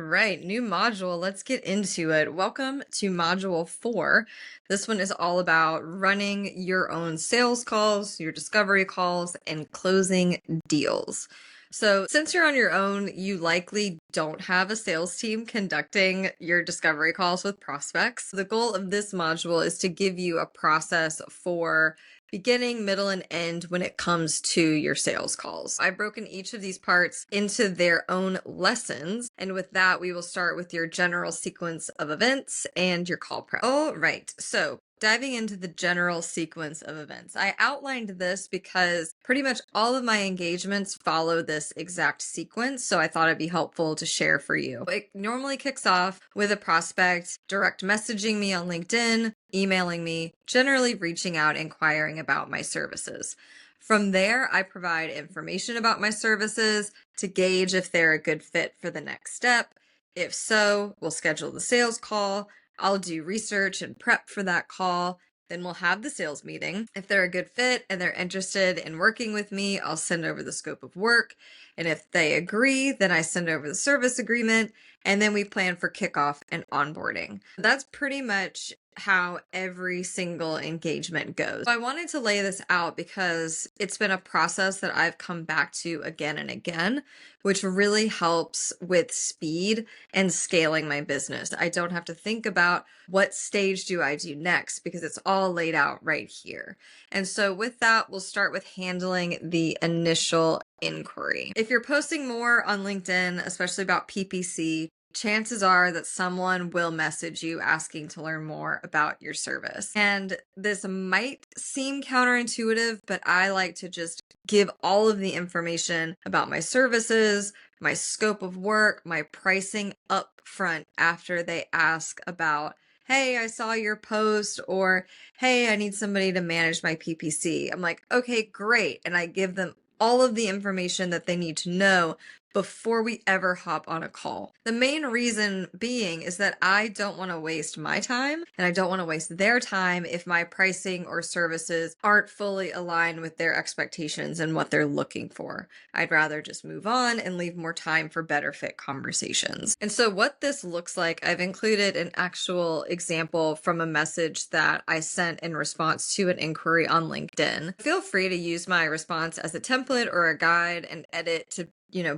right, new module. Let's get into it. Welcome to module 4. This one is all about running your own sales calls, your discovery calls, and closing deals. So, since you're on your own, you likely don't have a sales team conducting your discovery calls with prospects. The goal of this module is to give you a process for beginning, middle, and end when it comes to your sales calls. I've broken each of these parts into their own lessons. And with that, we will start with your general sequence of events and your call prep. All right. So diving into the general sequence of events. I outlined this because pretty much all of my engagements follow this exact sequence, so I thought it'd be helpful to share for you. It normally kicks off with a prospect direct messaging me on LinkedIn, emailing me, generally reaching out, inquiring about my services. From there, I provide information about my services to gauge if they're a good fit for the next step. If so, we'll schedule the sales call. I'll do research and prep for that call. Then we'll have the sales meeting. If they're a good fit and they're interested in working with me, I'll send over the scope of work. And if they agree, then I send over the service agreement. And then we plan for kickoff and onboarding. That's pretty much how every single engagement goes. So I wanted to lay this out because it's been a process that I've come back to again and again, which really helps with speed and scaling my business. I don't have to think about what stage do I do next because it's all laid out right here. And so with that, we'll start with handling the initial inquiry. If you're posting more on LinkedIn, especially about PPC, chances are that someone will message you asking to learn more about your service. And this might seem counterintuitive, but I like to just give all of the information about my services, my scope of work, my pricing up front after they ask about, hey, I saw your post, or hey, I need somebody to manage my PPC. I'm like, okay, great. And I give them all of the information that they need to know before we ever hop on a call. The main reason being is that I don't want to waste my time and I don't want to waste their time if my pricing or services aren't fully aligned with their expectations and what they're looking for. I'd rather just move on and leave more time for better fit conversations. And so what this looks like, I've included an actual example from a message that I sent in response to an inquiry on LinkedIn. Feel free to use my response as a template or a guide and edit to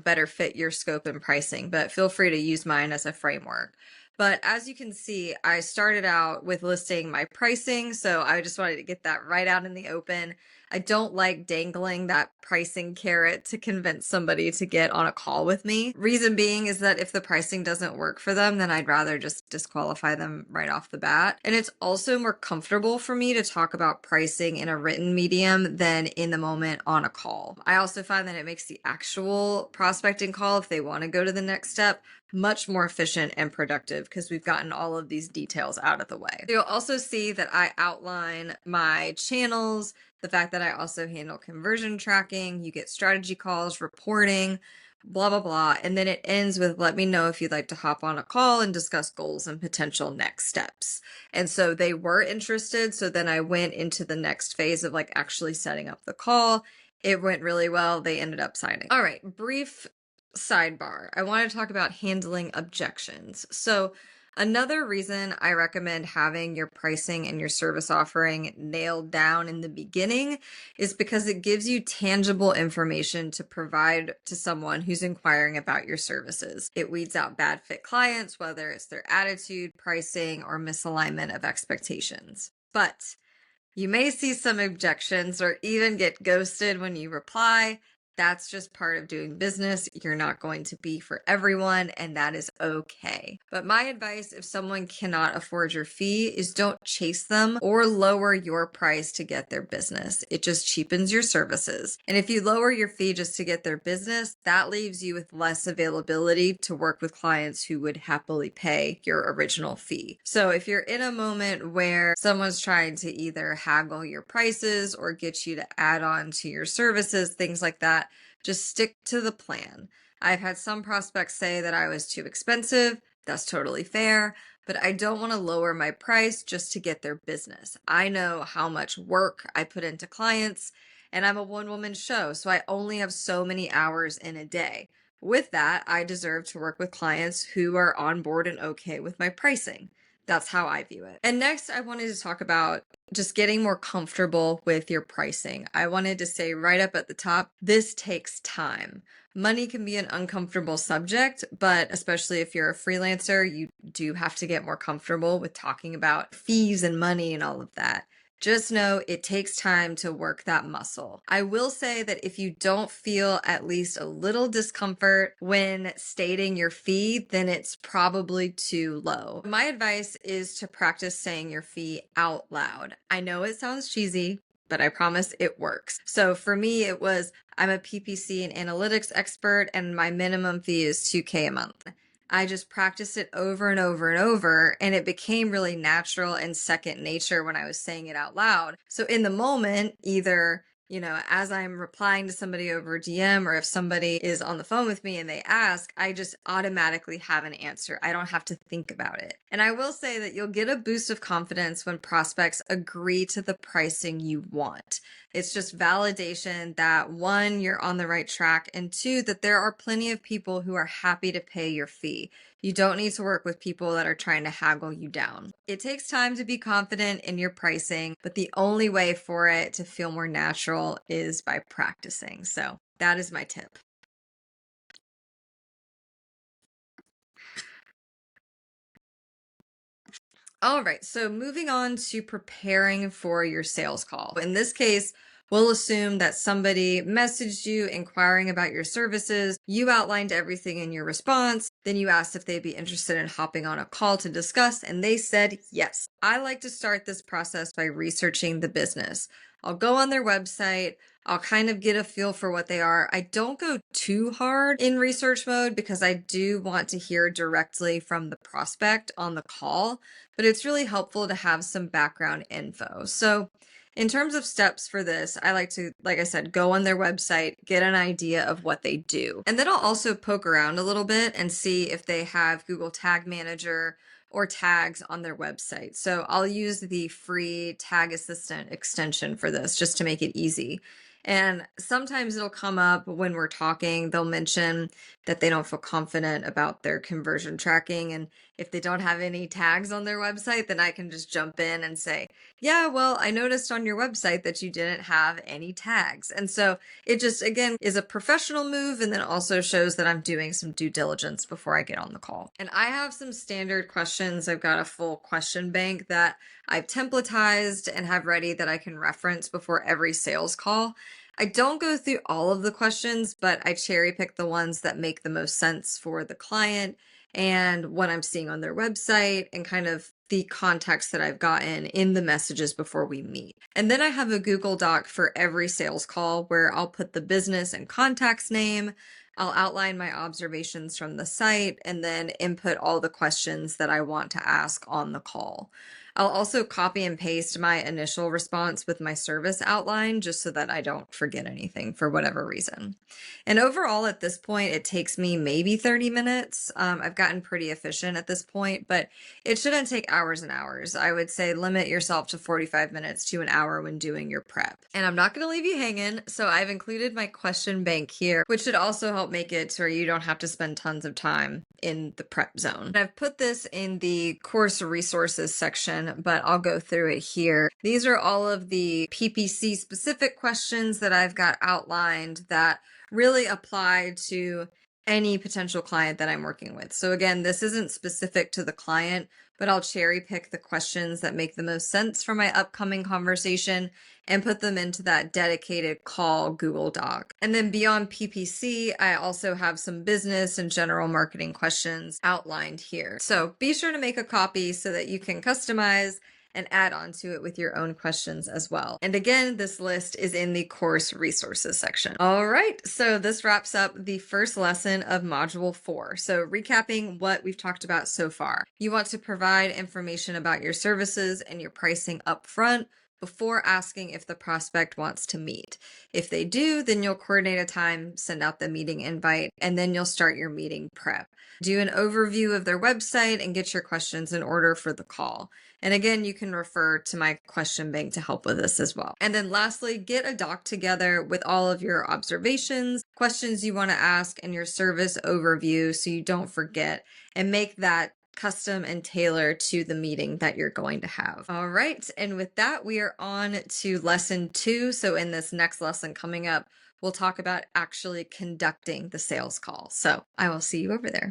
better fit your scope and pricing, but feel free to use mine as a framework. But as you can see, I started out with listing my pricing, so I just wanted to get that right out in the open. I don't like dangling that pricing carrot to convince somebody to get on a call with me. Reason being is that if the pricing doesn't work for them, then I'd rather just disqualify them right off the bat. And it's also more comfortable for me to talk about pricing in a written medium than in the moment on a call. I also find that it makes the actual prospecting call, if they want to go to the next step, much more efficient and productive because we've gotten all of these details out of the way. You'll also see that I outline my channels, the fact that I also handle conversion tracking, you get strategy calls, reporting, blah, blah, blah. And then it ends with, let me know if you'd like to hop on a call and discuss goals and potential next steps. And so they were interested. So then I went into the next phase of actually setting up the call. It went really well. They ended up signing. All right, brief sidebar. I want to talk about handling objections. So another reason I recommend having your pricing and your service offering nailed down in the beginning is because it gives you tangible information to provide to someone who's inquiring about your services. It weeds out bad fit clients, whether it's their attitude, pricing, or misalignment of expectations. But you may see some objections or even get ghosted when you reply. That's just part of doing business. You're not going to be for everyone, and that is okay. But my advice, if someone cannot afford your fee, is don't chase them or lower your price to get their business. It just cheapens your services. And if you lower your fee just to get their business, that leaves you with less availability to work with clients who would happily pay your original fee. So if you're in a moment where someone's trying to either haggle your prices or get you to add on to your services, things like that, just stick to the plan. I've had some prospects say that I was too expensive. That's totally fair, but I don't want to lower my price just to get their business. I know how much work I put into clients, and I'm a one-woman show, so I only have so many hours in a day. With that, I deserve to work with clients who are on board and okay with my pricing. That's how I view it. And next, I wanted to talk about just getting more comfortable with your pricing. I wanted to say right up at the top, this takes time. Money can be an uncomfortable subject, but especially if you're a freelancer, you do have to get more comfortable with talking about fees and money and all of that. Just know it takes time to work that muscle. I will say that if you don't feel at least a little discomfort when stating your fee, then it's probably too low. My advice is to practice saying your fee out loud. I know it sounds cheesy, but I promise it works. So for me, it was I'm a PPC and analytics expert, and my minimum fee is 2K a month. I just practiced it over and over and over, and it became really natural and second nature when I was saying it out loud. So in the moment, either, as I'm replying to somebody over DM, or if somebody is on the phone with me and they ask, I just automatically have an answer. I don't have to think about it. And I will say that you'll get a boost of confidence when prospects agree to the pricing you want. It's just validation that one, you're on the right track, and two, that there are plenty of people who are happy to pay your fee. You don't need to work with people that are trying to haggle you down. It takes time to be confident in your pricing, but the only way for it to feel more natural is by practicing. So that is my tip. All right, so moving on to preparing for your sales call. In this case, we'll assume that somebody messaged you inquiring about your services. You outlined everything in your response. Then you asked if they'd be interested in hopping on a call to discuss, and they said yes. I like to start this process by researching the business. I'll go on their website. I'll kind of get a feel for what they are. I don't go too hard in research mode because I do want to hear directly from the prospect on the call, but it's really helpful to have some background info. So in terms of steps for this, I like to, like I said, go on their website, get an idea of what they do. And then I'll also poke around a little bit and see if they have Google Tag Manager or tags on their website. So I'll use the free Tag Assistant extension for this just to make it easy. And sometimes it'll come up when we're talking, they'll mention that they don't feel confident about their conversion tracking. And if they don't have any tags on their website, then I can just jump in and say, yeah, well, I noticed on your website that you didn't have any tags. And so it just, again, is a professional move, and then also shows that I'm doing some due diligence before I get on the call. And I have some standard questions. I've got a full question bank that I've templatized and have ready that I can reference before every sales call. I don't go through all of the questions, but I cherry pick the ones that make the most sense for the client and what I'm seeing on their website and kind of the context that I've gotten in the messages before we meet. And then I have a Google Doc for every sales call where I'll put the business and contact's name. I'll outline my observations from the site and then input all the questions that I want to ask on the call. I'll also copy and paste my initial response with my service outline just so that I don't forget anything for whatever reason. And overall, at this point, it takes me maybe 30 minutes. I've gotten pretty efficient at this point, but it shouldn't take hours and hours. I would say limit yourself to 45 minutes to an hour when doing your prep. And I'm not going to leave you hanging, so I've included my question bank here, which should also help make it so you don't have to spend tons of time in the prep zone. And I've put this in the course resources section, but I'll go through it here. These are all of the PPC specific questions that I've got outlined that really apply to any potential client that I'm working with. So again, this isn't specific to the client, but I'll cherry pick the questions that make the most sense for my upcoming conversation and put them into that dedicated call Google Doc. And then beyond PPC, I also have some business and general marketing questions outlined here. So be sure to make a copy so that you can customize and add on to it with your own questions as well. And again, this list is in the course resources section. All right, so this wraps up the first lesson of Module 4. So recapping what we've talked about so far. You want to provide information about your services and your pricing up front before asking if the prospect wants to meet. If they do, then you'll coordinate a time, send out the meeting invite, and then you'll start your meeting prep. Do an overview of their website and get your questions in order for the call. And again, you can refer to my question bank to help with this as well. And then lastly, get a doc together with all of your observations, questions you want to ask, and your service overview so you don't forget, and make that custom and tailor to the meeting that you're going to have. All right. And with that, we are on to lesson 2. So in this next lesson coming up, we'll talk about actually conducting the sales call. So I will see you over there.